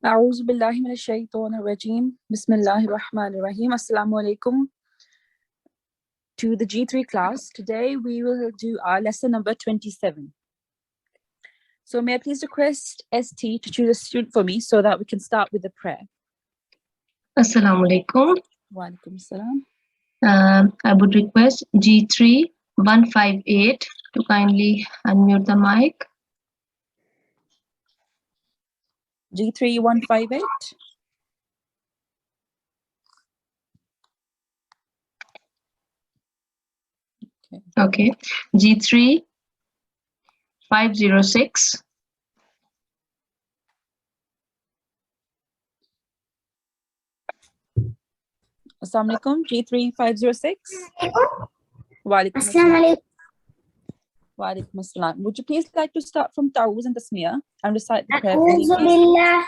أعوذ بالله من الشيطان الرجيم. بسم الله الرحمن الرحيم. Assalamu alaikum to the G3 class. Today we will do our lesson number 27. So may I please request ST to choose a student for me so that we can start with the prayer. Assalamu alaikum. Wa alaikum salam. I would request G3 158 to kindly unmute the mic. G3 158. Okay. G3 506. Assalamu alaikum. G3 506. Wa alaikum Assalamu salam. alaikum. Wa alaikum salam. Would you please like to start from Ta'awuz and Tasmiyah and recite the prayer for me, أعوذ please? بالله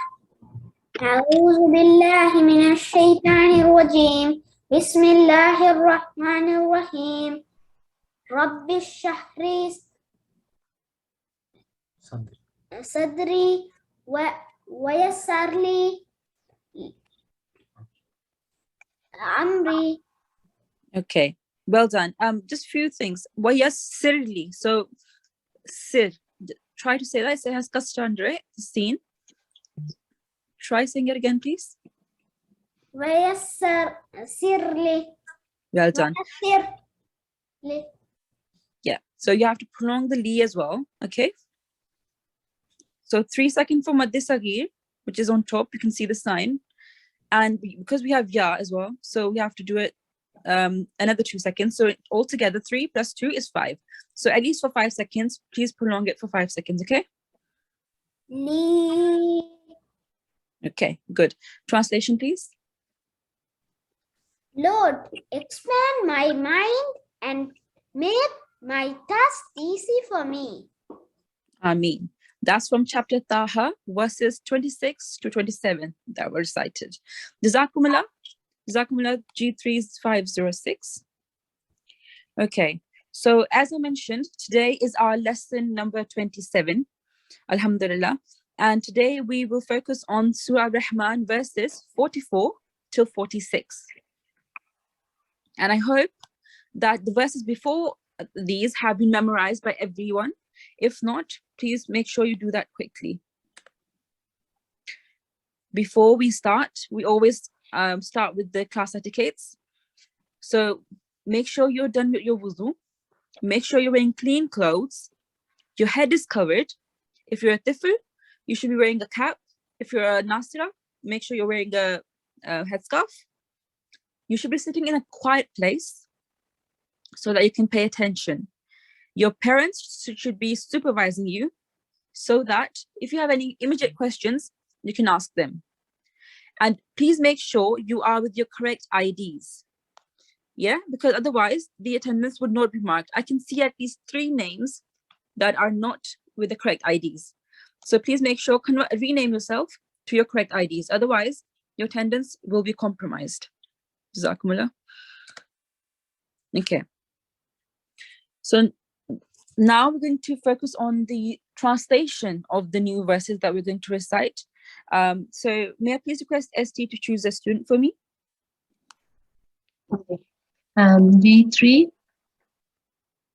أعوذ بالله من الشيطان الرجيم. بسم الله الرحمن الرحيم. رب اشرح لي صدري ويسر لي أمري. Okay, well done. Just few things. Wayasirli. So, sir. Try to say that. It has kasra under it. Seen. Try saying it again, please. ويسر لي Well done. ويسر لي. Yeah. So you have to prolong the li as well. Okay. So 3 seconds for Madh Sagir, which is on top. You can see the sign. And because we have ya as well, so we have to do it another 2 seconds. So altogether 3 plus 2 is 5. So at least for 5 seconds, please prolong it for 5 seconds, okay? لي. Okay, good. Translation, please. Lord, expand my mind and make my task easy for me. Ameen. That's from chapter Taha, verses 26 to 27 that were recited. Jazakumullah. Jazakumullah G3 is 506. Okay, so as I mentioned, today is our lesson number 27. Alhamdulillah. And today we will focus on Surah Rahman verses 44 till 46. And I hope that the verses before these have been memorized by everyone. If not, please make sure you do that quickly. Before we start, we always start with the class etiquettes. So make sure you're done with your wuzu. Make sure you're wearing clean clothes. Your head is covered. If you're a tifl, you should be wearing a cap. If you're a nasira, make sure you're wearing a headscarf. You should be sitting in a quiet place so that you can pay attention. Your parents should be supervising you so that if you have any immediate questions, you can ask them. And please make sure you are with your correct IDs. Yeah, because otherwise the attendance would not be marked. I can see at least 3 names that are not with the correct IDs. So please make sure, rename yourself to your correct IDs. Otherwise, your attendance will be compromised. Jazakumullah. Okay. So now we're going to focus on the translation of the new verses that we're going to recite. So may I please request ST to choose a student for me? G3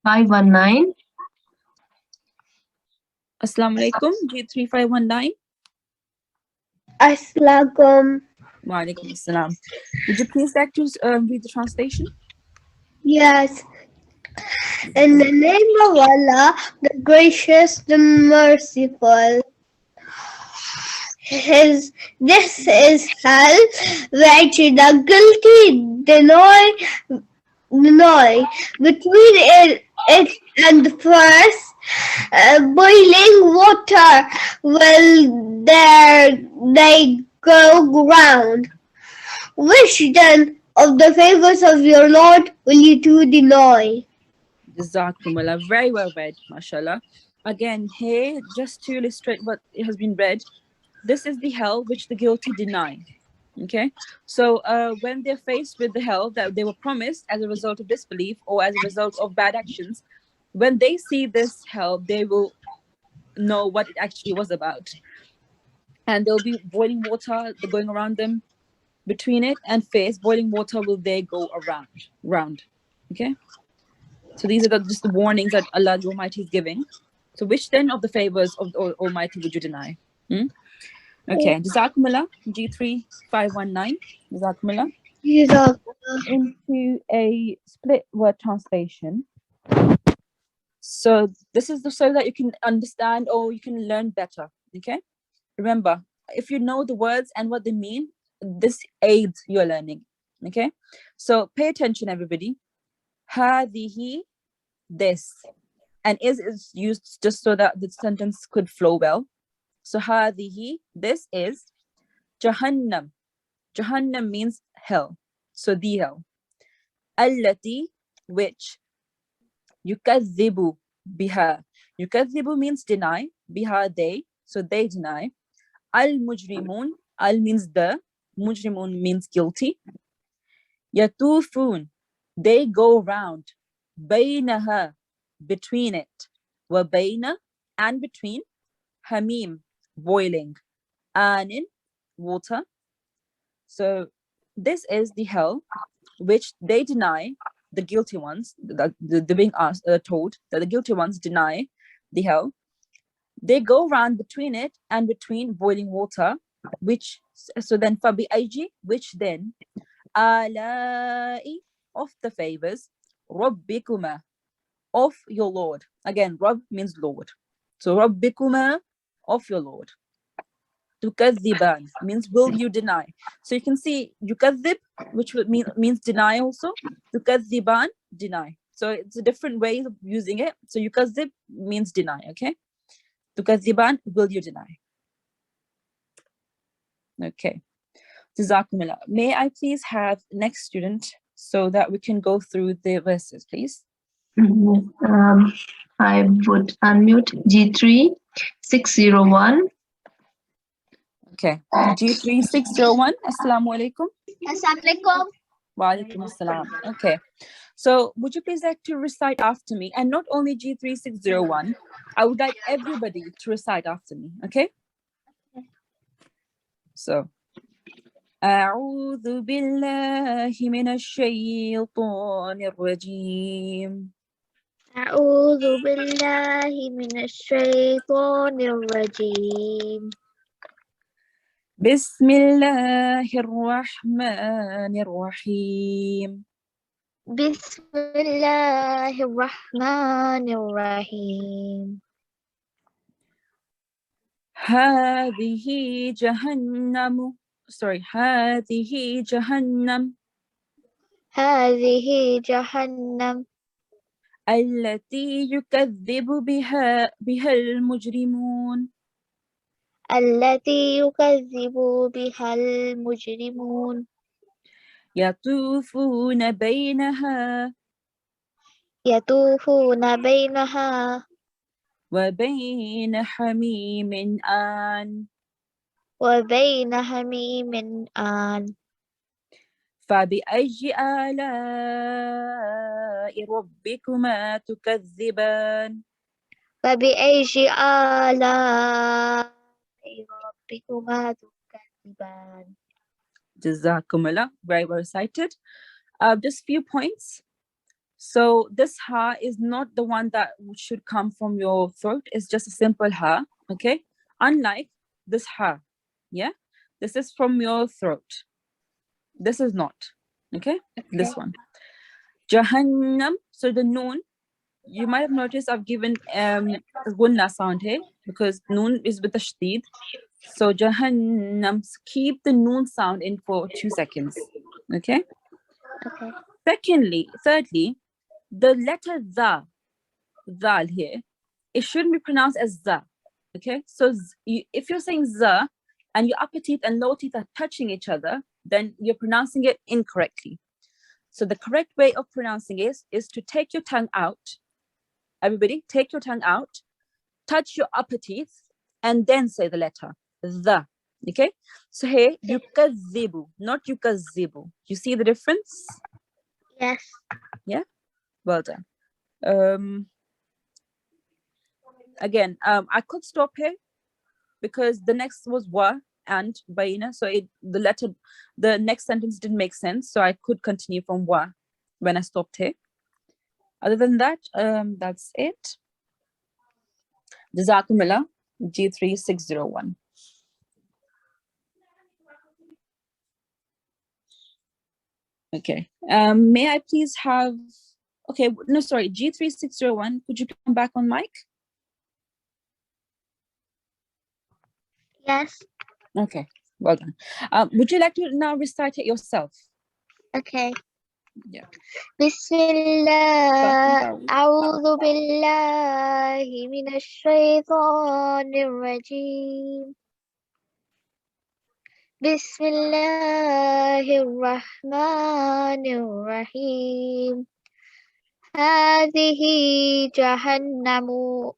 519. Assalamu alaikum, G3519. Assalamualaikum. Wa alaikum assalam. Would you please like to read the translation? Yes. In the name of Allah, the gracious, the merciful. This is hell, which the guilty deny between it and the first boiling water will they go round. Which then of the favors of your Lord will you two deny? Jazakumullah. Very well read, mashallah. Again, here, just to illustrate what has been read, this is the hell which the guilty deny. Okay, so when they're faced with the hell that they were promised as a result of disbelief or as a result of bad actions, when they see this hell, they will know what it actually was about. and there'll be boiling water going around them. Between it and face, boiling water will there go round. Okay, so these are just the warnings that Allah the Almighty is giving. So which then of the favors of the Almighty would you deny? Okay, Jazakumullah, G3 519. Jazakumullah. Into a split word translation. So this is so that you can understand or you can learn better. Okay, remember, if you know the words and what they mean, this aids your learning. Okay, so pay attention, everybody. Hadihi, this, and is used just so that the sentence could flow well. So hadihi, this is Jahannam. Jahannam means hell. So the hell. Allati, which. Yukadhibu biha. Yukadhibu means deny. Biha, they. So they deny. Al-mujrimun. Al means the. Mujrimun means guilty. Yatufun. They go round. Baynaha. Between it. Wa bayna. And between. Hamim. Boiling. Anin. Water. So this is the hell which they deny. The guilty ones, the being asked, told that the guilty ones deny the hell. They go around between it and between boiling water, which, so then fabi aiji, which then, alai, of the favors, rabbikuma, of your Lord. Again, Rabb means Lord. So rabbikuma, of your Lord. Tukadhiban means will you deny. So you can see yukadhib, which means deny also. Tukadhiban, deny. So it's a different way of using it. So yukadhib means deny, okay? Tukadhiban, will you deny? Okay. Jazakumullah. May I please have next student so that we can go through the verses, please? I would unmute G3 601. Okay, G3 601. Assalamu alaikum. Assalamualaikum. Wa alaikum assalam. Okay, so would you please like to recite after me? And not only G3 601, I would like everybody to recite after me, okay? So, أعوذ بالله من الشيطان الرجيم. أعوذ بالله من الشيطان الرجيم. بسم الله الرحمن الرحيم. بسم الله الرحمن الرحيم. هذه جهنم. هذه جهنم. هذه جهنم. التي يكذب بها المجرمون. التي يكذب بها المجرمون. يطوفون بينها. يطوفون بينها. وبين حميم آن. وبين حميم آن. فبأي آلاء ربكما تكذبان. فبأي آلاء ربكما تكذبان. Jazakumullah, very well recited. Just few points. So this ha is not the one that should come from your throat. It's just a simple ha, okay? Unlike this ha, yeah? This is from your throat. This is not, okay? This one. Jahannam, so the noon, you might have noticed I've given gunna sound here because noon is with the shteed. So Jahannam, keep the noon sound in for 2 seconds, okay? Okay. Thirdly, the letter dhal here, it shouldn't be pronounced as za, okay? So if you're saying za and your upper teeth and lower teeth are touching each other, then you're pronouncing it incorrectly. So the correct way of pronouncing is to take your tongue out. Everybody, take your tongue out, touch your upper teeth, and then say the letter the. Okay? So here, yukazzibu, not yukazzibu. You see the difference? Yes. Yeah? Well done. Again, I could stop here, because the next was wa and baina, so the next sentence didn't make sense, so I could continue from wa when I stopped here. Other than that, that's it. Jazakumullah, G3 601. Okay. May I please have, okay, no, sorry, G3 601, could you come back on mic? Yes. Okay, well done. Would you like to now recite it yourself? Okay. Yeah. Bismillah. A'udhu billahi minash shaitanir rajim. Bismillahirrahmanirrahim. Hadhihi jahannamu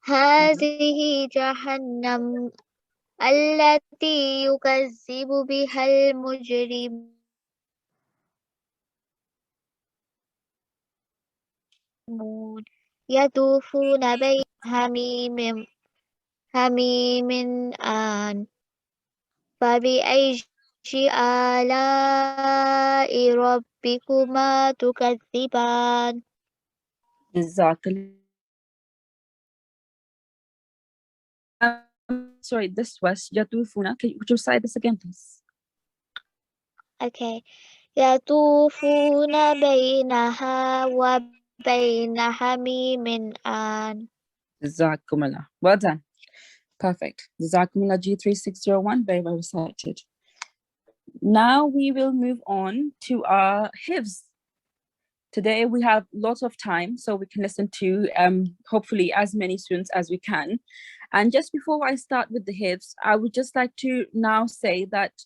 Hadhihi jahannam allati yukazzibu bihal mujrim. Yatufuna bayna hamimin an fabi ayyi ala'i rabbikuma tukadziban. Sorry, this was Yatufuna. Could you recite this again, please? Okay. Yatufuna bainaha wa baina hamimin an. Jazakumullah. Well done. Perfect. Jazakumullah G3 601. Very well recited. Now we will move on to our Hifz. Today we have lots of time, so we can listen to hopefully as many students as we can. And just before I start with the Hifz, I would just like to now say that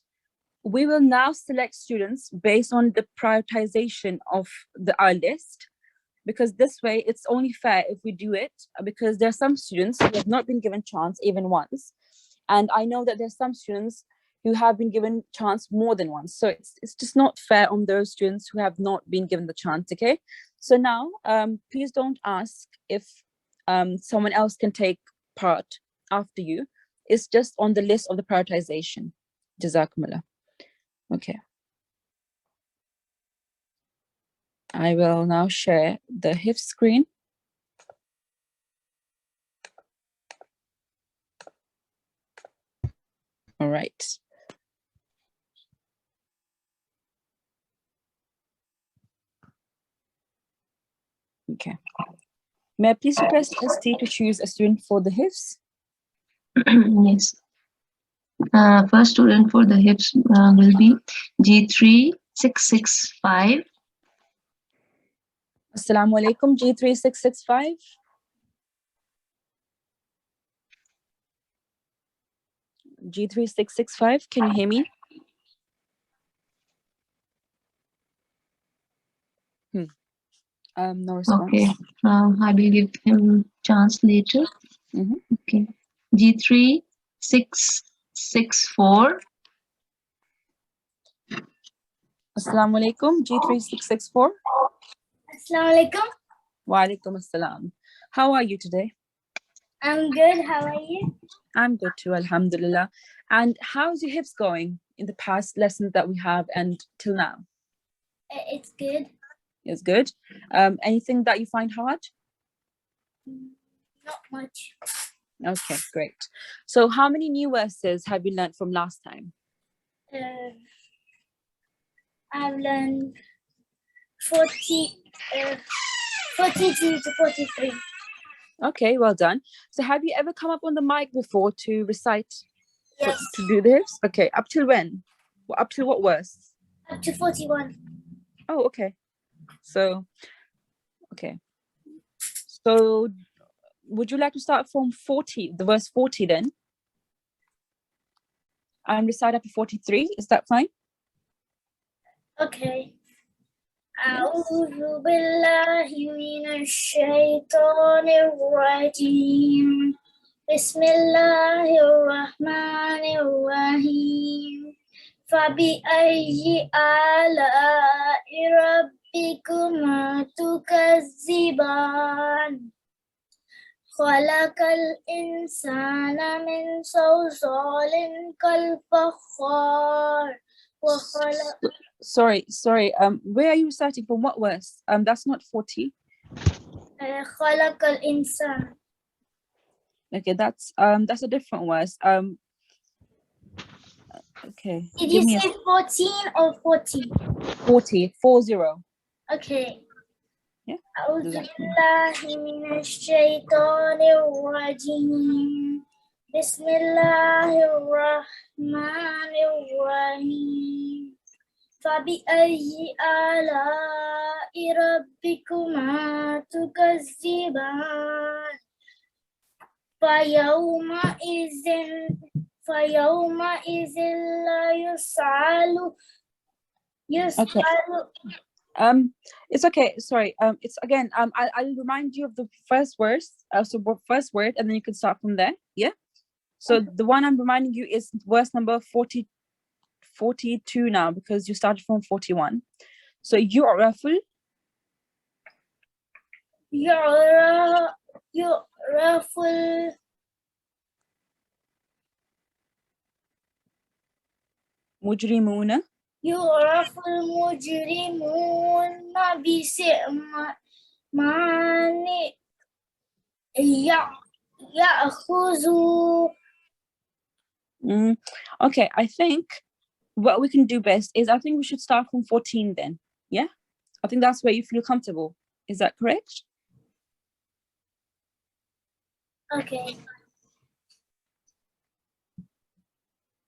we will now select students based on the prioritization of our list, because this way it's only fair if we do it, because there are some students who have not been given chance even once. And I know that there's some students who have been given chance more than once. So it's just not fair on those students who have not been given the chance, okay? So now, please don't ask if someone else can take part after you. It's just on the list of the prioritization. Jazakumullah. Okay. I will now share the Hifz screen. All right. Okay. May I please request ST to choose a student for the Hifz? Yes. First student for the Hifz will be G3 665. Assalamu alaikum, G3 665. G3 665, can you hear me? No response. Okay. I will give him chance later. Okay. G3 664. Assalamu alaikum, G3 664. Assalamu alaikum. Wa alaikum assalam. How are you today? I'm good. How are you? I'm good too, alhamdulillah. And how's your Hifz going in the past lessons that we have and till now? It's good. It's good. Anything that you find hard? Not much. Okay, great. So how many new verses have you learned from last time? I've learned 42 to 43. Okay, well done. So have you ever come up on the mic before to recite? Yes. To do this? Okay, up till when? Up till what verse? Up to 41. Oh, okay. So, okay. So would you like to start from 40, the verse 40 then? And recite up to 43, is that fine? Okay. أعوذ بالله من الشيطان الرجيم. بسم الله الرحمن الرحيم. فبأي آلاء ربكما تكذبان. خلق الإنسان من صلصال كالفخار وخلق Sorry. Where are you reciting from? What verse? That's not 40. خلق الإنسان. Okay, that's a different verse. Okay. Did Give you me say 14 or 40? 40. Okay. Yeah. أعوذ Exactly. بالله من الشيطان الرجيم. بسم الله الرحمن الرحيم. فبأي آلاء ربكما تكذبان فيومئذ لا Okay. It's okay. Sorry. It's again. I'll remind you of the first verse. First word, and then you can start from there. Yeah. So the one I'm reminding you is verse number 42 now, because you started from 41. So yu'raful يعرف mujrimuna. يعرف المجرمون بسيمانهم يأخذوا. Okay, I think what we can do best is I think we should start from 14 then. Yeah, I think that's where you feel comfortable. Is that correct? Okay.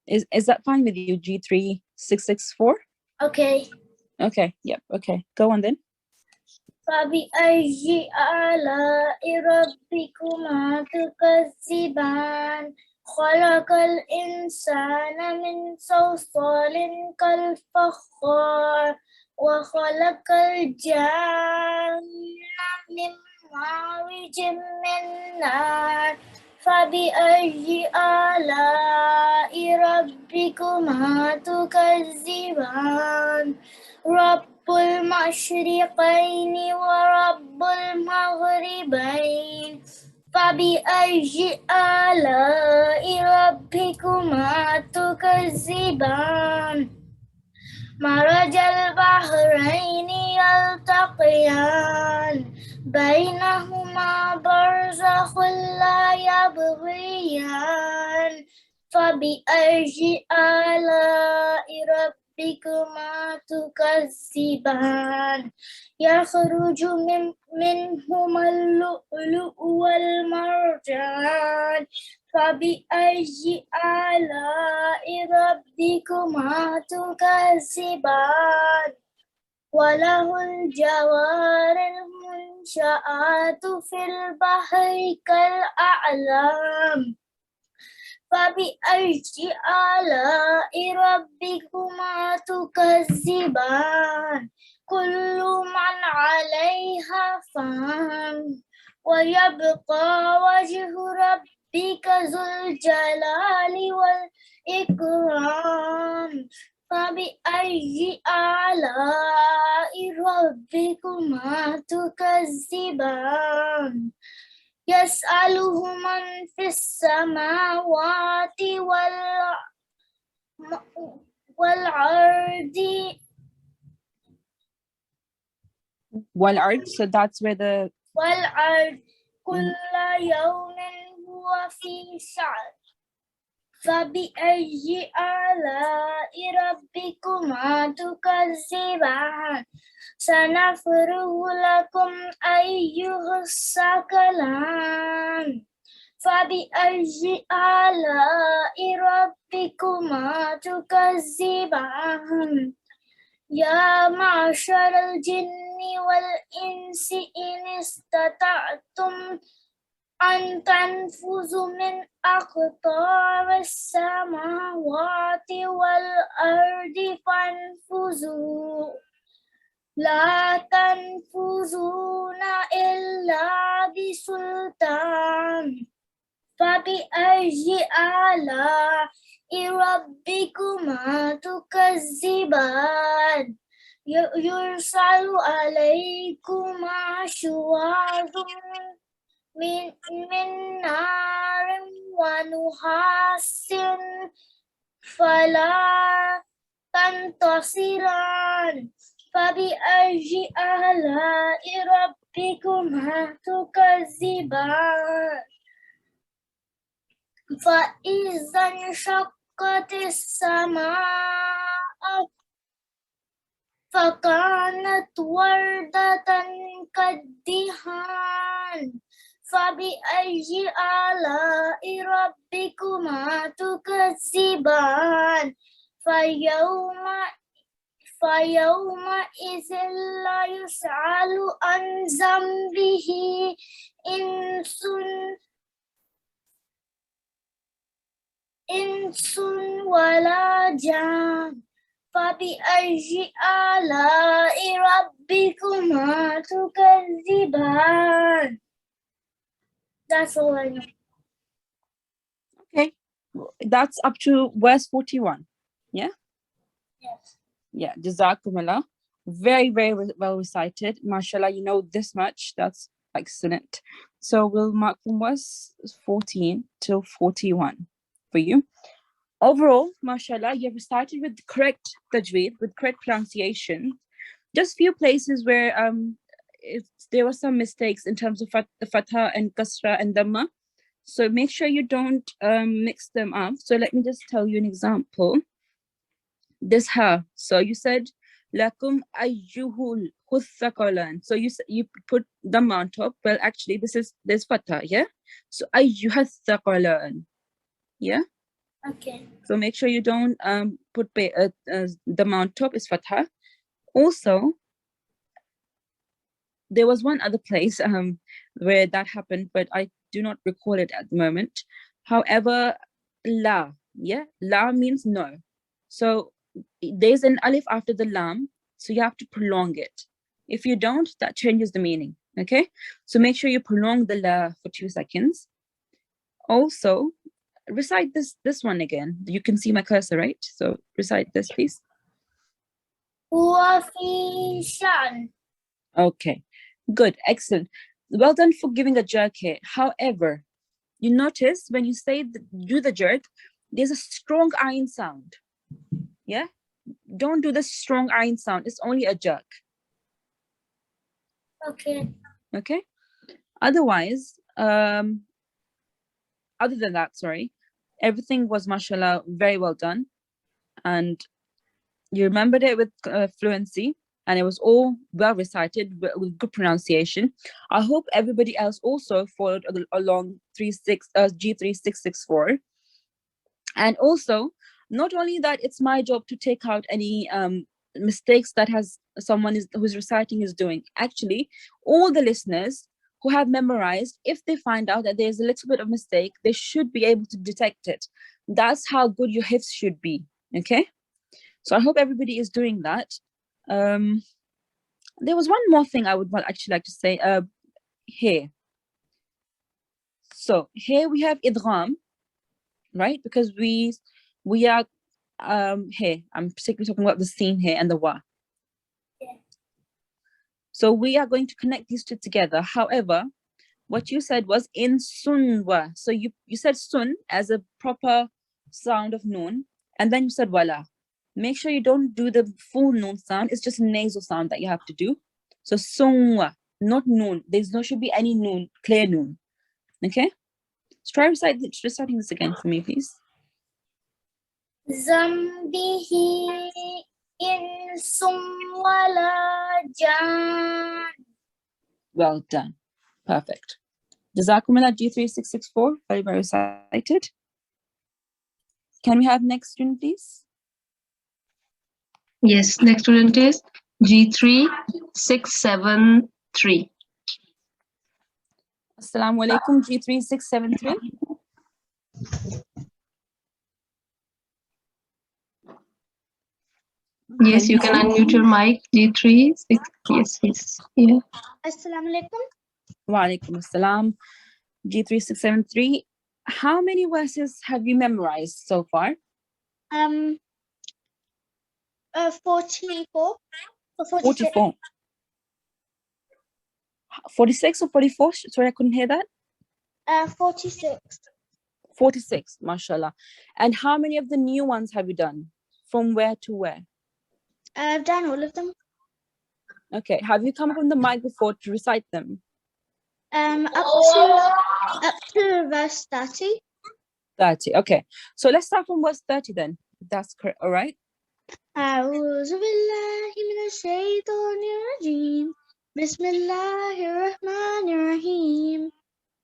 Is that fine with you, G3 664? Okay. Okay, yep, okay. Go on then. فبأي آلاء ربكما تكذبان خلق الإنسان من صلصال كالفخار وخلق الجن من مارج من نار فبأي آلاء ربكما تكذبان رب المشرقين ورب المغربين فبأي آلاء ربكما تكذبان مرج البحرين يلتقيان بينهما برزخ لا يبغيان فبأي آلاء ربكما تكذبان يخرج منهما اللؤلؤ والمرجان فبأي آلاء ربكما تكذبان وله الجوار المنشآت في البحر كالأعلام فبأي آلاء ربكما تكذبان كل من عليها فان ويبقى وجه ربك ذو الجلال والإكرام فبأي آلاء ربكما تكذبان يسأله من في السماوات والأرض والأرض, so that's where the والأرض كل يوم هو في شأن فبأي آلاء ربكما تكذبان سنفرغ لكم أيها الثقلان فبأي آلاء ربكما تكذبان يا معشر الجن والإنس إن استطعتم أن تنفذوا من أقطار السماوات والأرض فانفذوا لا تنفذون إلا بسلطان فبأي آلاء ربكما تكذبان يرسل عليكما شواظ من نار ونحاس فلا تنتصران فبأي آلاء ربكما تكذبان فإذا انشقت السماء فكانت وردة كالدهان فبأي آلاء ربكما تكذبان فيومئذ لا يسأل عن ذنبه إنس ولا جان فبأي آلاء ربكما تكذبان. That's all I know. Okay, that's up to verse 41. Yeah. Yes. Yeah, Jazakumullah. Very, very well recited. MashaAllah, you know this much. That's excellent. So we'll mark from verse 14 till 41 for you. Overall, MashaAllah, you have recited with correct tajweed, with correct pronunciation. Just few places where there were some mistakes in terms of the fatha and kasra and dhamma. So make sure you don't mix them up. So let me just tell you an example. This ha. So you said lakum ayyuhul huthaqalan. So you put dhamma on top. Well, actually, there's fatha, yeah. So ayyuhathaqalan, yeah. Okay. So make sure you don't put dhamma on top. Is fatha. Also, there was one other place where that happened, but I do not recall it at the moment. However, la, yeah, la means no. So there's an alif after the lam, so you have to prolong it. If you don't, that changes the meaning, okay? So make sure you prolong the la for 2 seconds. Also, recite this one again. You can see my cursor, right? So recite this, please. وفي شأن. Okay, good, excellent. Well done for giving a jerk here. However, you notice when you say do the jerk, there's a strong ayn sound. Yeah, don't do the strong ayn sound. It's only a jerk. Okay. Okay. Otherwise, other than that, sorry, everything was mashallah very well done, and you remembered it with fluency, and it was all well recited with good pronunciation. I hope everybody else also followed along G3 664. And also, not only that, it's my job to take out any mistakes that who's reciting is doing. Actually, all the listeners who have memorized, if they find out that there's a little bit of mistake, they should be able to detect it. That's how good your hifz should be, okay? So I hope everybody is doing that. There was one more thing I would actually like to say here. So here we have idgham, right? Because we are here. I'm particularly talking about the scene here and the wa. Yeah. So we are going to connect these two together. However, what you said was in sunwa. So you said sun as a proper sound of noon, and then you said wala. Make sure you don't do the full noon sound. It's just a nasal sound that you have to do. So sunwa, not noon. Should be any noon, clear noon. Okay? Let's try reciting this again for me, please. Zambihi insum wala jan. Well done. Perfect. Jazakumullah G3 664. Very, very recited. Can we have next student, please? Yes, next student is G3 673. Assalamu alaikum, G3 673. Yes, you can unmute your mic. G3 6. Yes. Yeah. Assalamu alaikum. Wa alaikum assalam. G3 673. How many verses have you memorized so far? 44. 44. 46 or 44? Sorry, I couldn't hear that. 46. 46, mashallah. And how many of the new ones have you done? From where to where? I've done all of them. Okay, have you come up on the mic before to recite them? Up to verse 30. 30, okay. So let's start from verse 30 then. If that's correct, all right? أعوذ بالله من الشيطان الرجيم بسم الله الرحمن الرحيم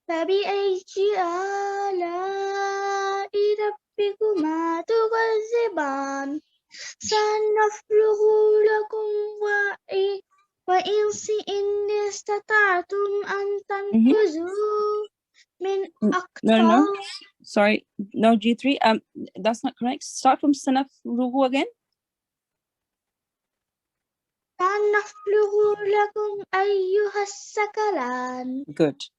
فبأي آلاء ربكما تكذبان سنفرغ لكم وإن استطعتم أن تنفذوا من No. أقطار Sorry, no, G3. That's not correct. Start from Sanaf Rugu again. سنفرغ لكم أيها الثقلان Good.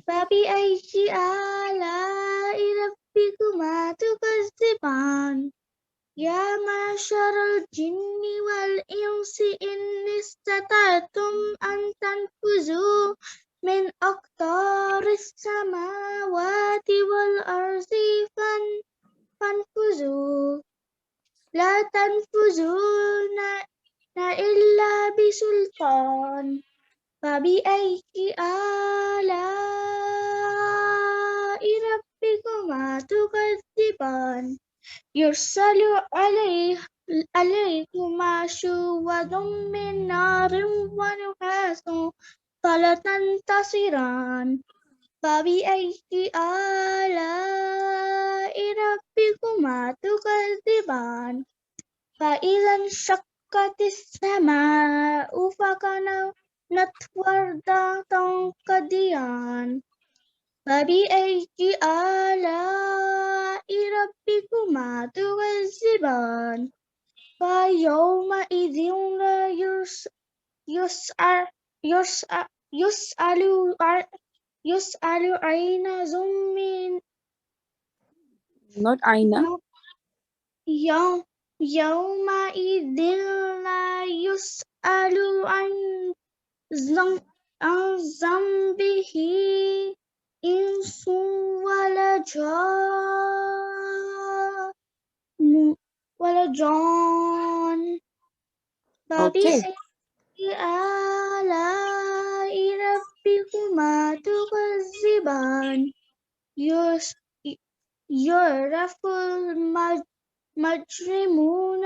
فبأي آلاء ربكما تكذبان يا معشر الجن والإنس إن استطعتم أن تنفذوا من أقطار السماوات والأرض فانفذوا لا تنفذون إلا بسلطان فبأي آلاء ربكما تكذبان يرسل عليكما شواظ من نار ونحاس فلا تنتصران فبأي آلاء ربكما تكذبان فإذا انشقت السماء فكانت وردة كالدهان فبأي آلاء ربكما تكذبان فيومئذ لا يسأل عن ذنب Not Aina. يومئذ لا يسأل عن ذنبه إنس ولا جان Okay. فبأي آلاء ربكما تكذبان يعرف المجرمون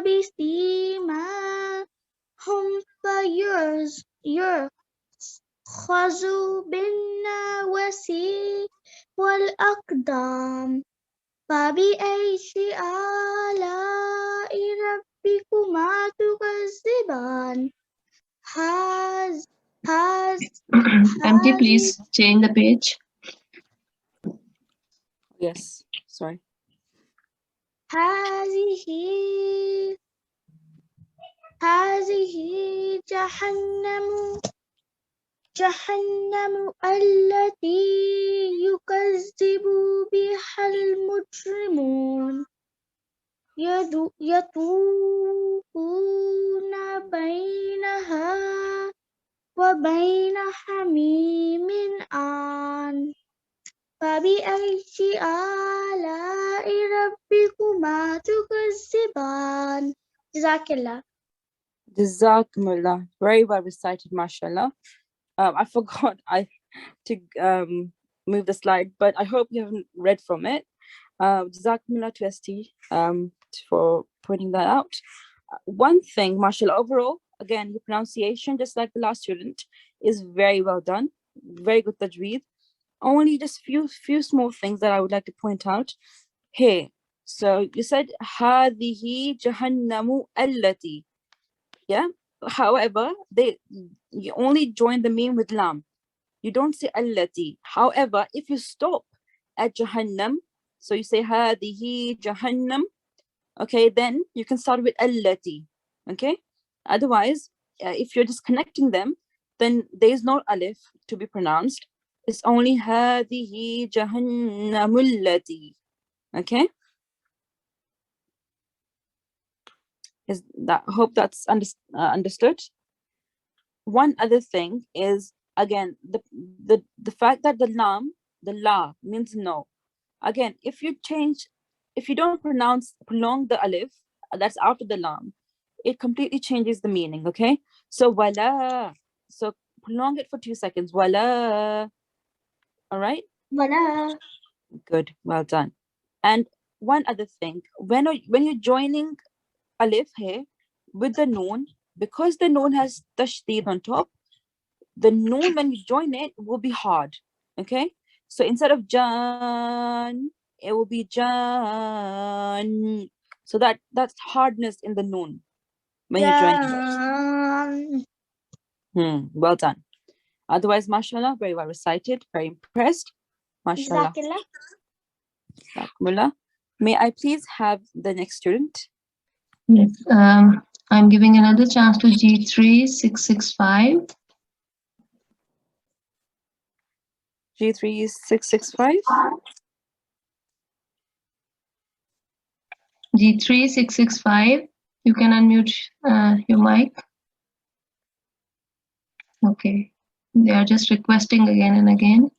بسيماهم فيؤخذ بالنواصي والأقدام فبأي آلاء ربكما تكذبان Auntie, please change the page. Yes, sorry. هذه جهنم التي يكذب بها المجرمون يطوفون بينها وبين حميم آن فبأي آلاء ربكما تكذبان Jazakallah. Jazakumullah. Very well recited, mashallah. I forgot to move the slide, but I hope you haven't read from it. Jazakumullah to ST for pointing that out. One thing, mashallah, overall, again, your pronunciation, just like the last student, is very well done. Very good tajweed. Only just few small things that I would like to point out here. So you said hadihi jahannamu allati. Yeah. However, you only join the meme with lam. You don't say allati. However, if you stop at jahannam, so you say hadihi jahannam, okay, then you can start with allati. Okay. Otherwise, if you're disconnecting them, then there is no alif to be pronounced. It's only hadihi jahannamul lati. Okay. Hope that's understood. One other thing is Again, the fact that the la means no. Again, if you don't prolong the alif that's after the lam, it completely changes the meaning. Okay, so wala, so prolong it for 2 seconds. Wala. All right, Wala. good, well done. And one other thing, when you're joining alif here with the noon, because the noon has tashdid on top, the noon when you join it will be hard. Okay, so instead of jan, it will be jan. So that's hardness in the noon when you're joining it. Well done. Otherwise, mashallah, very well recited, very impressed. Mashallah. Jazakallah. Jazakumullah. May I please have the next student? Yes. I'm giving another chance to G3 665. G3 665. G3 665. You can unmute your mic. Okay. They are just requesting again and again,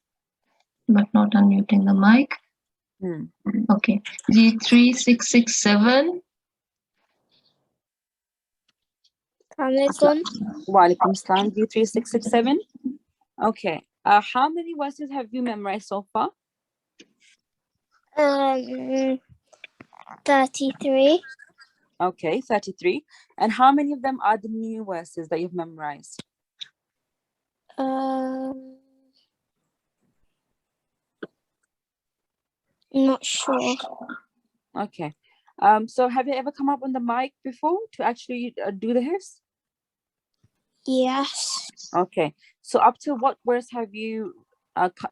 but not unmuting the mic. Okay. G3 667. Assalamualaikum. Wa alaikum salam. G3 667. Okay. How many verses have you memorized so far? 33. Okay, 33. And how many of them are the new verses that you've memorized? Not sure. Okay. So have you ever come up on the mic before to actually do the hifz? Yes. Okay. So up to what verse have you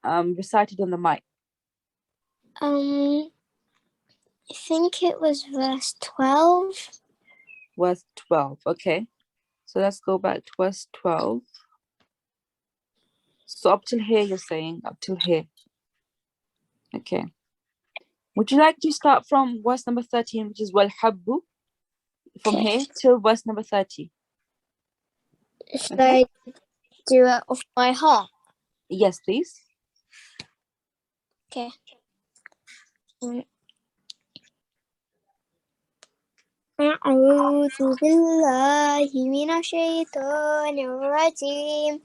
recited on the mic? I think it was verse 12. Verse 12. Okay. So let's go back to verse 12. So up till here, you're saying up till here. Okay. Would you like to start from verse number 13, which is wal habbu, from here till verse number 30? Should I do it off by heart? Yes, please. Okay. أعوذ بالله من الشيطان الرجيم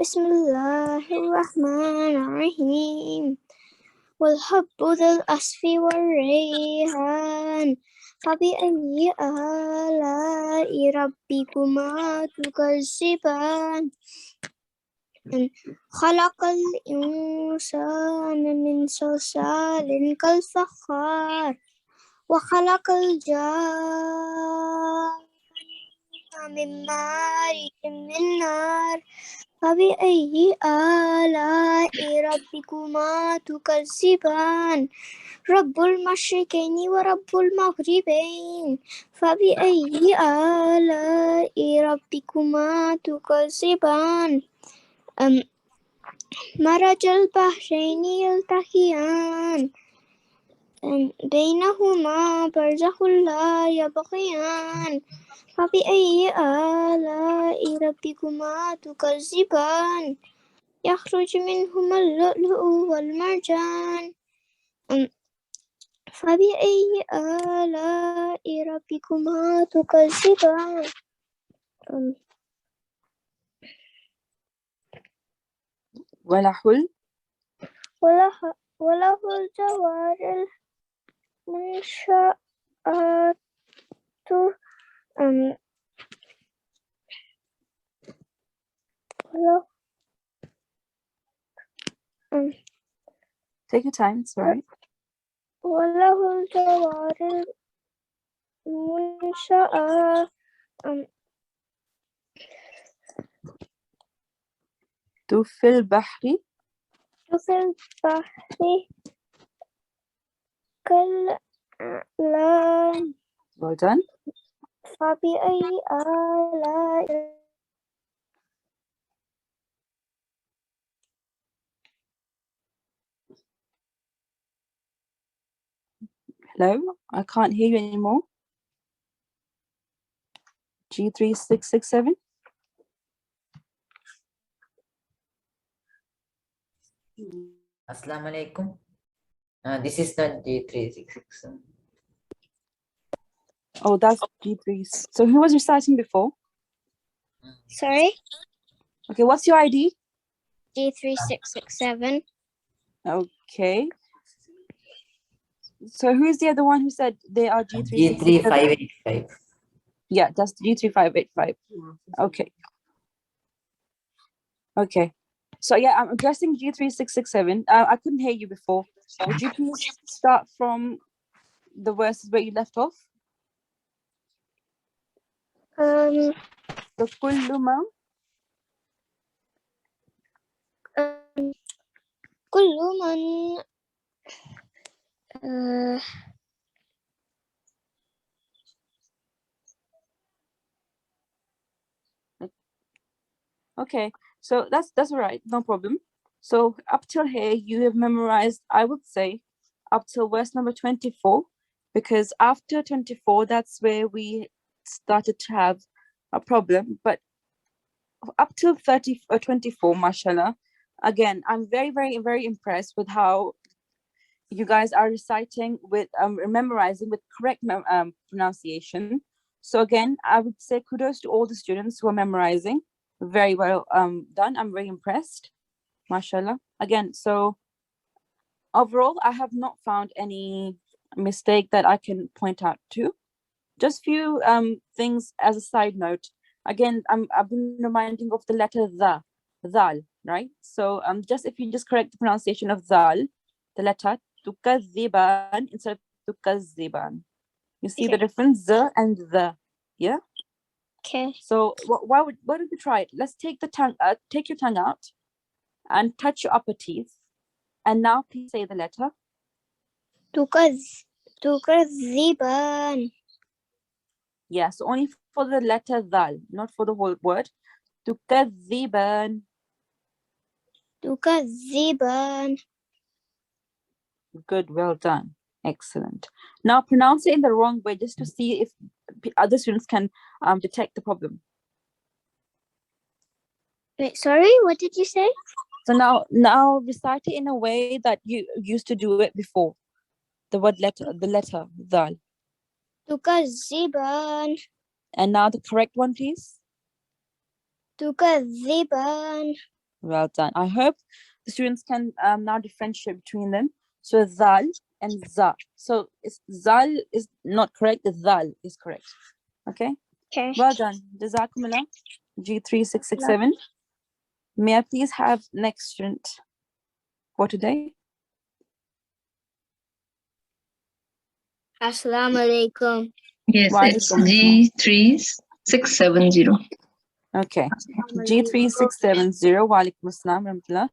بسم الله الرحمن الرحيم والحب ذو العصف والريحان فبأي آلاء ربكما تكذبان خلق الإنسان من صلصال كالفخار وخلق الجان من مارج من نار فبأي آلاء ربكما تكذبان رب المشرقين ورب المغربين فبأي آلاء ربكما تكذبان مرج البحرين يلتقيان بينهما برزخ لا يبغيان فبأي آلاء ربكما تكذبان يخرج منهما اللؤلؤ والمرجان فبأي آلاء ربكما تكذبان وله الجوار المنشآت Take your time, it's all right. وله الجوار المنشآت في البحر كالأعلام Well done. فبأي آلاء Hello, I can't hear you anymore. G3 667. Assalamu alaikum. This is not G366. Oh, that's G3. So who was reciting before? Sorry? Okay, what's your ID? G3667. Okay. So who's the other one who said they are G3? G3585. Yeah, that's G3585. Okay. Okay. So yeah, I'm addressing G3667. I couldn't hear you before. Would you please start from the verses where you left off? Um, The kullu ma. كل من uh, Okay, so that's all right, no problem. So up till here, you have memorized, I would say, up till verse number 24, because after 24, that's where we started to have a problem. But up till 30 or 24, mashallah, again, I'm very, very, very impressed with how you guys are reciting with memorizing with correct pronunciation. So again, I would say kudos to all the students who are memorizing. Very well done. I'm very impressed, mashallah. Again, so overall, I have not found any mistake that I can point out to. Just few things as a side note. Again, I've been reminding of the letter dal, right? So just if you just correct the pronunciation of dal, the letter tukaziban instead of tukaziban. You see the difference, the and the, yeah? okay. So why don't you try it? Let's take the tongue, take your tongue out and touch your upper teeth. And now please say the letter. تكذبان. Yeah, so only for the letter dal, not for the whole word. Tukaziban. تكذبان. Good, well done. Excellent. Now pronounce it in the wrong way just to see if other students can detect the problem. Wait, sorry, what did you say? So now recite it in a way that you used to do it before. The letter dal. تكذبان. And now the correct one, please. تكذبان. Well done. I hope the students can now differentiate between them. So zal and za. So zal is not correct, the zal is correct. Okay? Okay. Well done. Jazakumullah. G3667. May I please have next student for today? Assalamu alaikum. Yes, it's G3670. Okay. G3670. Wa alaikum assalam rahmatullah.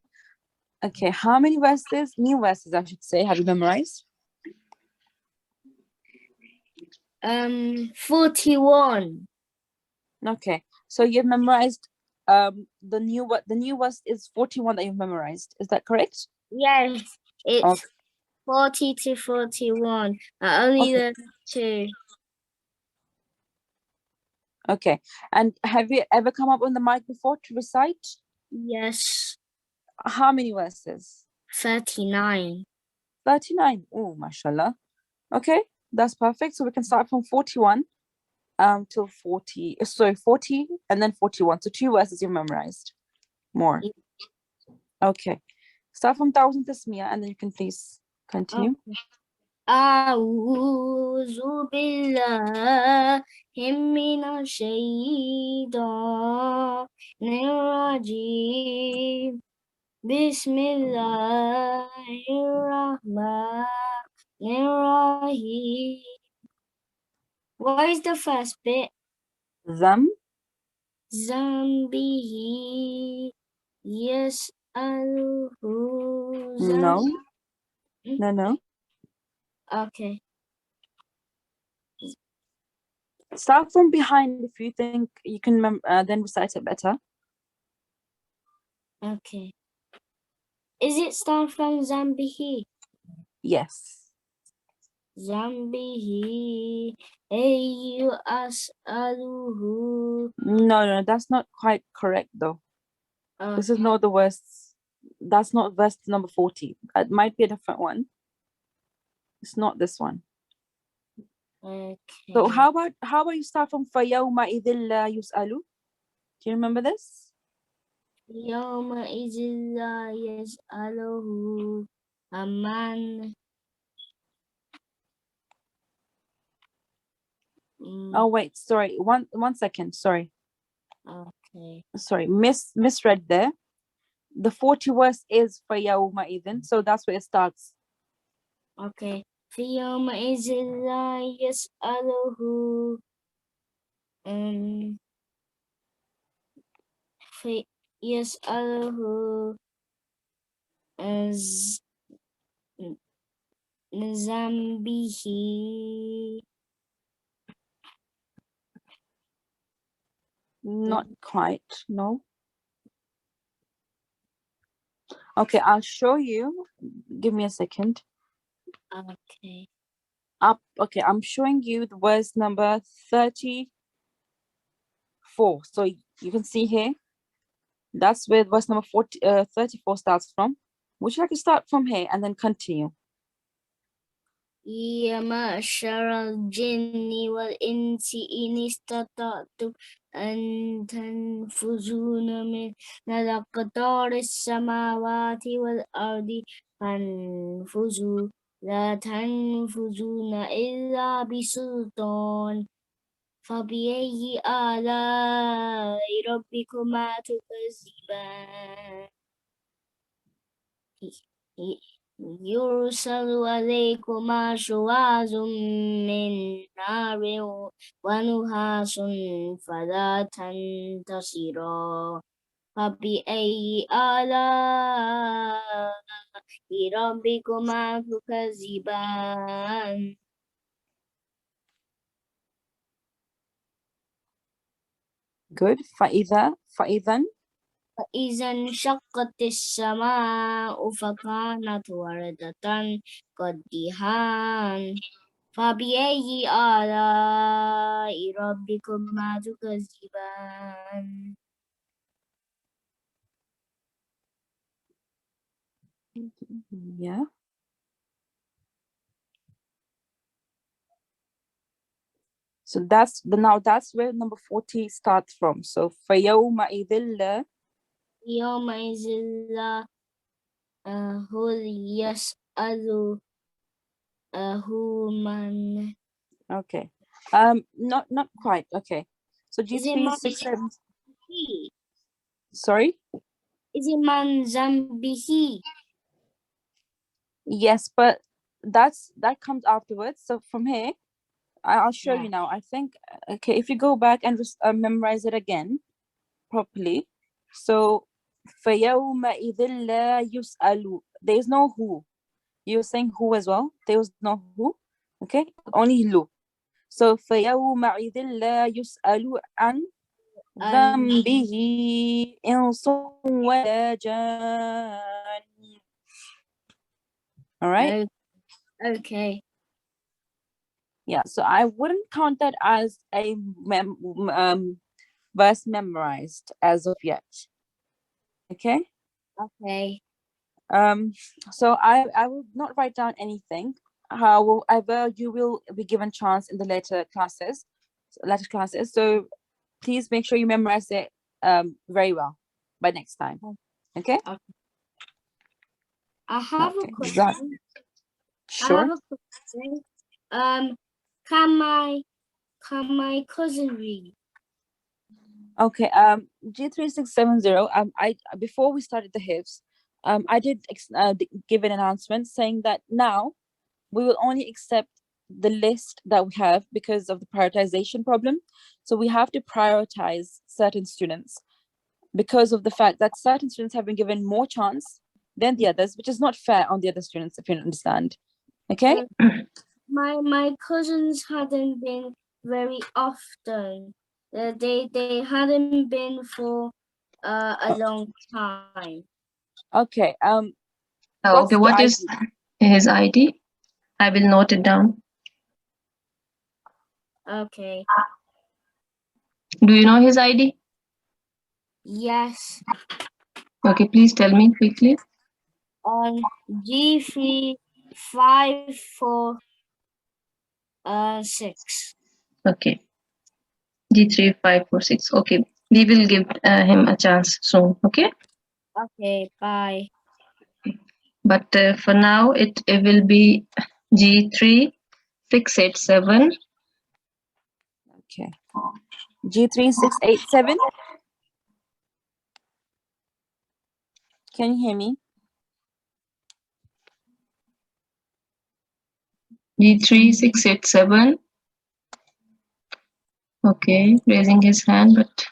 Okay, how many verses, new verses I should say, have you memorized? 41. Okay, so you've memorized the new verse is 41 that you've memorized. Is that correct? Yes, it's Okay. 40 to 41. I only learned 2. Okay, and have you ever come up on the mic before to recite? Yes, How many verses? 39. 39. Oh, mashallah. Okay, that's perfect. So we can start from 41 till 40. Sorry, 40 and then 41. So 2 verses you've memorized. More. Okay. Start from 1000 tasmiyah and then you can please continue. أعوذ بالله من الشيطان الرجيم بسم الله الرحمن الرحيم. What is the first bit? Zam. Zambihi yas'aluhu. No. No. Okay. Start from behind if you think you can then recite it better. Okay. Is it start from Zambihi? Yes. Zambihi ayu as'aluhu. No, that's not quite correct though. This is not the worst. That's not verse number 40. It might be a different one. It's not this one. Okay. So how about you start from فَيَوْمَئِذٍ لَا يُسْأَلُ? Do you remember this? يومئذ لا يسأله عمن Oh wait, sorry. One second. Sorry. Okay. Sorry. Misread there. The 40 verse is فَيَوْمَئِذٍ, so that's where it starts. Okay. في يومئذ لا يسأله في يسأله ذنبه Not quite. No. Okay, I'll show you. Give me a second. Okay. Okay, I'm showing you the verse number 34. So you can see here, that's where verse number 34 starts from. Would you like to start from here and then continue? يا معشر الجن والإنس إن استطعتم أن تنفذون من أقطار السماوات والأرض فانفذوا لا تنفذون إلا بسلطان فبأي آلاء ربكما تكذبان يرسل عليكما شواظ من نار ونحاس فلا تنتصران فبأي آلاء ربكما تكذبان Good. فإذا فإذا انشقت السماء فكانت وردة كالدهان فبأي آلاء ربكما تكذبان yeah. So that's where number 40 starts from. So فَيَوْمَئِذٍ لَا يومئذ لا يسأل من Okay. Not quite. Okay. So Is it G3 man 6 7. zambihi? Sorry. Is it man zambihi? Yes, but that comes afterwards. So from here, I'll show Yeah. you now. I think, okay, if you go back and just memorize it again properly. So فَيَوْمَئِذٍ لَا يُسْأَلُ. There is no who. You're saying who as well. There was no who. Okay, only lu. So فَيَوْمَئِذٍ لَا يُسْأَلُ عَنْ ذنبه إنس ولا جان. All right. Okay. Yeah. So I wouldn't count that as a verse memorized as of yet. Okay. Okay. So I will not write down anything. However, you will be given chance in the later classes. So please make sure you memorize it very well by next time. Okay. I have Okay. a question. Sure. I have a question. Can my cousin read? Okay. G3670. I before we started the Hifz, I did give an announcement saying that now we will only accept the list that we have because of the prioritization problem. So we have to prioritize certain students because of the fact that certain students have been given more chance than the others, which is not fair on the other students, if you understand. Okay. My cousins hadn't been very often. They hadn't been for a long time. Okay. Okay, what is his ID? I will note it down. Okay. Do you know his ID? Yes. Okay, please tell me quickly. G3 546. Okay. G3 546. Okay. We will give him a chance soon. Okay. Okay, bye. But for now, it will be G3 687. Okay. G3 687. Can you hear me? G3 687. Okay, raising his hand, but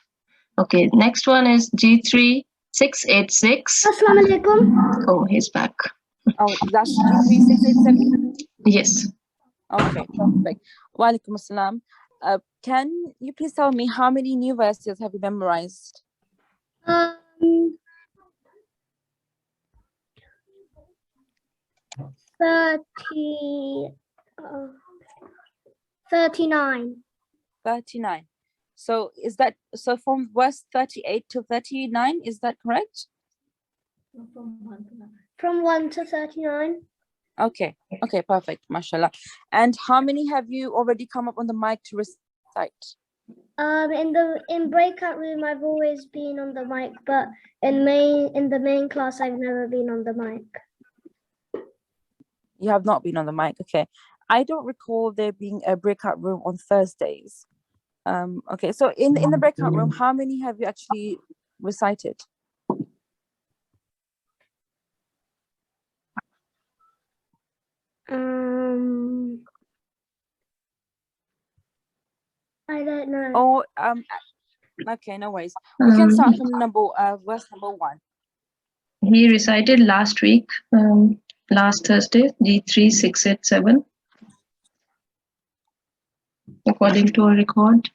okay. Next one is G3 686. Assalamu alaikum. Oh, he's back. Oh, that's G3 687. Yes. Okay, perfect. Wa alaikum assalam. Can you please tell me how many new verses have you memorized? 39. 39. So is that so from verse 38 to 39? Is that correct? From 1 to 39. Okay. Okay, perfect. Mashallah. And how many have you already come up on the mic to recite? In breakout room, I've always been on the mic, but in the main class, I've never been on the mic. You have not been on the mic. Okay. I don't recall there being a breakout room on Thursdays. Okay, so in the breakout room, how many have you actually recited? I don't know. Oh, okay, no worries. We can start from verse number 1. He recited last week, last Thursday, G3 687. According to our record.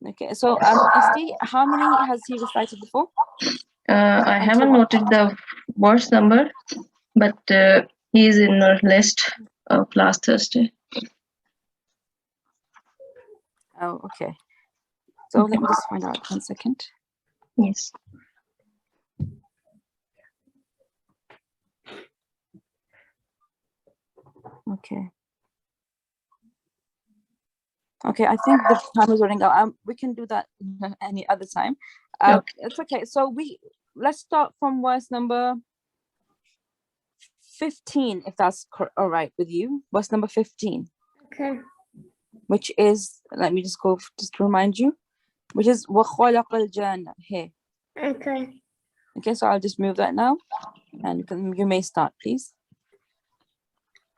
Okay, so SD, how many has he recited before? I haven't noted the verse number, but he is in our list of last Thursday. Oh, okay. So let me just find out 1 second. Yes. Okay. Okay, I think the time is running out. We can do that any other time. Okay. It's okay. So let's start from verse number 15, if that's all right with you. Verse number 15. Okay. Which is, let me just go just to remind you, which is وَخَلَقَ الْجَانَّ here. Okay. Okay, so I'll just move that now, and you may start, please.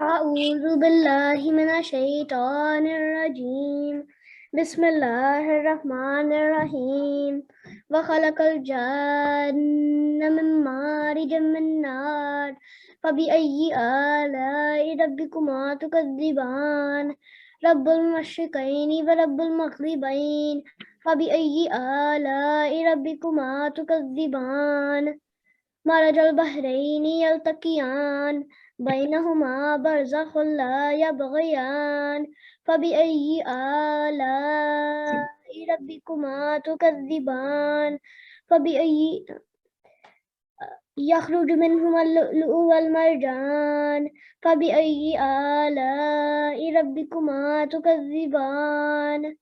أعوذ بالله من الشيطان الرجيم بسم الله الرحمن الرحيم وخلق الجن من مارج من نار فبأي آلاء ربكما تكذبان رب المشرقين ورب المغربين فبأي آلاء ربكما تكذبان مرج البحرين يلتقيان بينهما برزخ لا يبغيان فبأي آلاء ربكما تكذبان فبأي يخرج منهما اللؤلؤ والمرجان فبأي آلاء ربكما تكذبان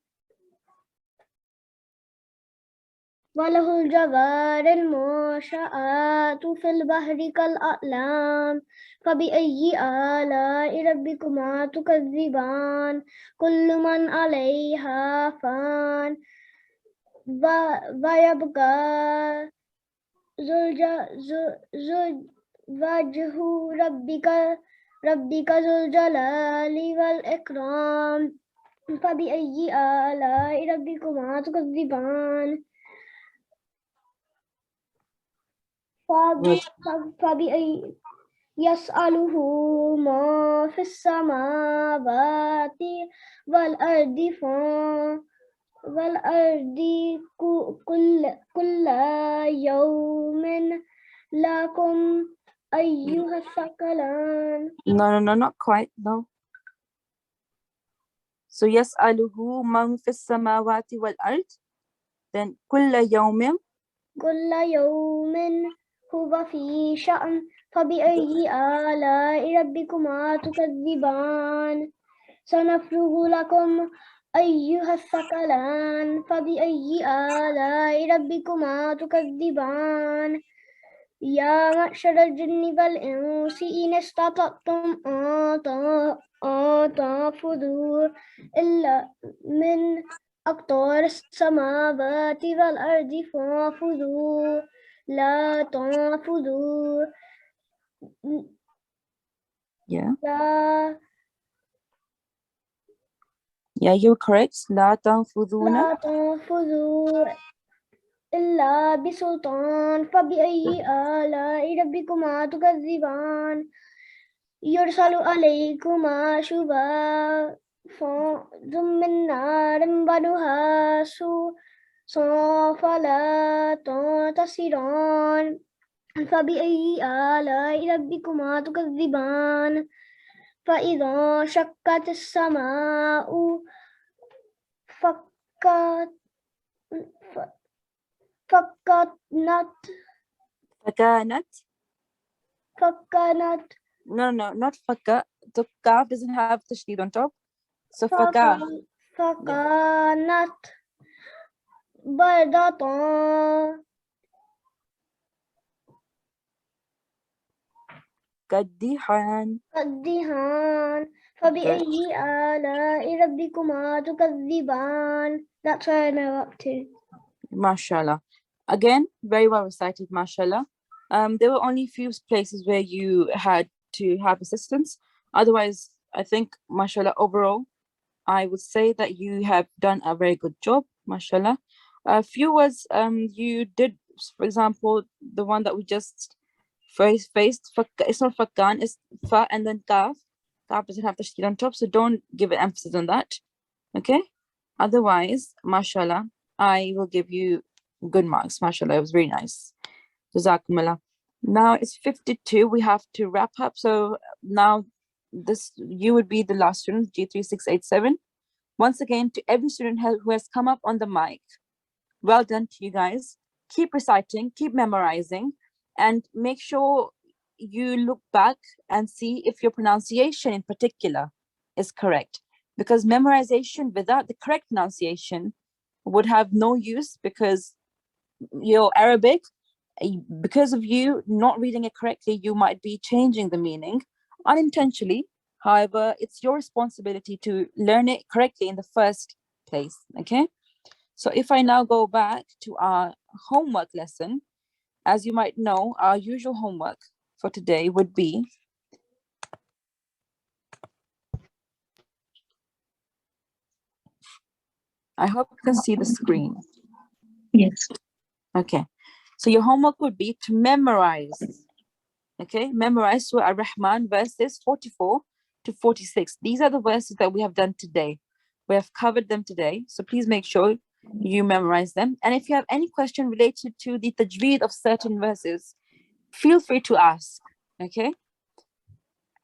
وله الجوار المنشآت في البحر كالأعلام فبأي آلاء ربكما تكذبان كل من عليها فان ويبقى وجه ربك ذو الجلال والإكرام فبأي آلاء ربكما تكذبان فبأي يسأله ما في السماوات والأرض كل يوم لكم أيها الثقلان. No, not quite, no. So يسأله من في السماوات والأرض, then كل يوم. كل يوم هو في شأن فبأي آلاء ربكما تكذبان سنفرغ لكم أيها الثقلان فبأي آلاء ربكما تكذبان يا معشر الجن والإنس إن استطعتم أن تنفذوا إلا من أقطار السماوات والأرض فانفذوا لا تنفذوا Yeah. لا Yeah, you're correct. لا تنفذون. لا تنفذوا إلا بسلطان فبأي آلاء ربكما تكذبان يرسل عليكما شواظ من نار بعضها فلا تنتصران فبأي آلاء ربكما تكذبان فإذا شقت السماء فكانت. فكانت No, not فكا. The kaf doesn't have tashdid on top. So فكا. فكانت بيضة كالدحان. كالدهان فبأي آلاء ربكما تكذبان. That's where I know up to. Mashallah. Again, very well recited, mashallah. There were only a few places where you had to have assistance. Otherwise, I think, mashallah, overall, I would say that you have done a very good job, mashallah. A few words you did, for example, the one that we just faced, it's not fakkan, it's fa and then kaf. Kaf doesn't have the tashdid on top, so don't give it emphasis on that, okay? Otherwise, mashallah, I will give you good marks, mashallah. It was very nice. Jazakumullah. Now it's 52. We have to wrap up. So now you would be the last student, G3687. Once again, to every student who has come up on the mic, well done to you guys. Keep reciting, keep memorizing, and make sure you look back and see if your pronunciation in particular is correct. Because memorization without the correct pronunciation would have no use, because your Arabic, because of you not reading it correctly, you might be changing the meaning unintentionally. However, it's your responsibility to learn it correctly in the first place, okay? So if I now go back to our homework lesson, as you might know, our usual homework for today would be I hope you can see the screen. Yes. Okay. So your homework would be to memorize. Okay, memorize Surah Ar-Rahman verses 44 to 46. These are the verses that we have done today. We have covered them today. So please make sure you memorize them. And if you have any question related to the tajweed of certain verses, feel free to ask. Okay.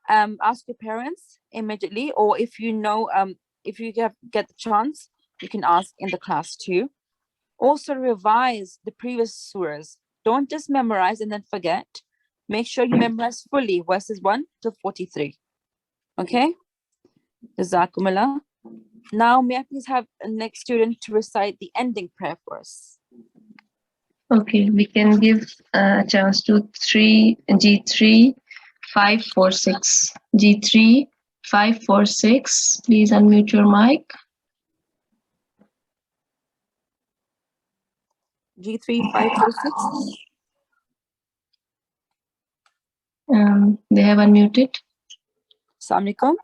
Ask your parents immediately, or if you know, if you get the chance, you can ask in the class too. Also revise the previous surahs. Don't just memorize and then forget. Make sure you memorize fully verses 1 to 43. Okay? Jazakumullah. Now, may I please have a next student to recite the ending prayer for us? Okay, we can give a chance to G3 546. G3 546. Please unmute your mic. G3 546. They have unmuted. Assalamu alaikum.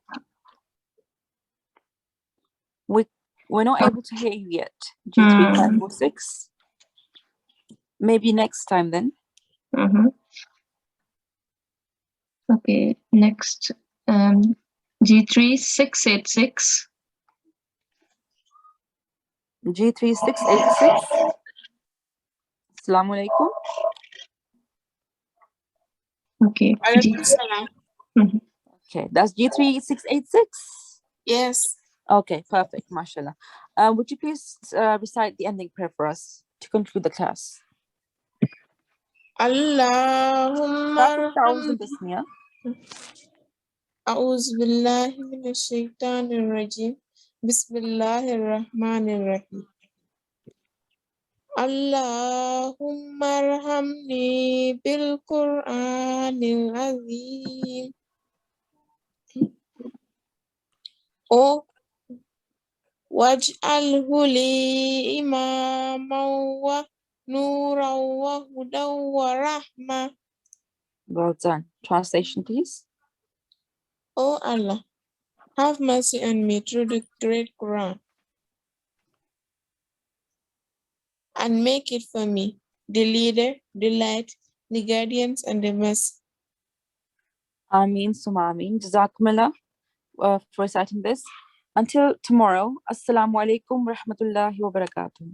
We're not able to hear you yet. G3 546. Maybe next time then. Okay, next. G3 686. G3 686. Assalamu alaikum. Okay. Okay, that's G3 686. Yes. Okay, perfect, mashallah. Would you please recite the ending prayer for us to conclude the class? Allahumma Start with ta'awuz and arhamni. bismillah. A'udhu billahi minash shaitanir rajim. Bismillahir rahmanir rahim. Allahumma arhamni bil-Qur'anil azim. Oh, waj'alhu li imaman wa nuran wa hudan wa rahmah. Well done. Translation, please. Oh Allah, have mercy on me through the great Quran and make it for me the leader, the light, the guardians, and the mercy. Ameen, summa ameen. Jazakumullah for reciting this. Until tomorrow, Assalamu alaikum wa rahmatullahi wa barakatuh.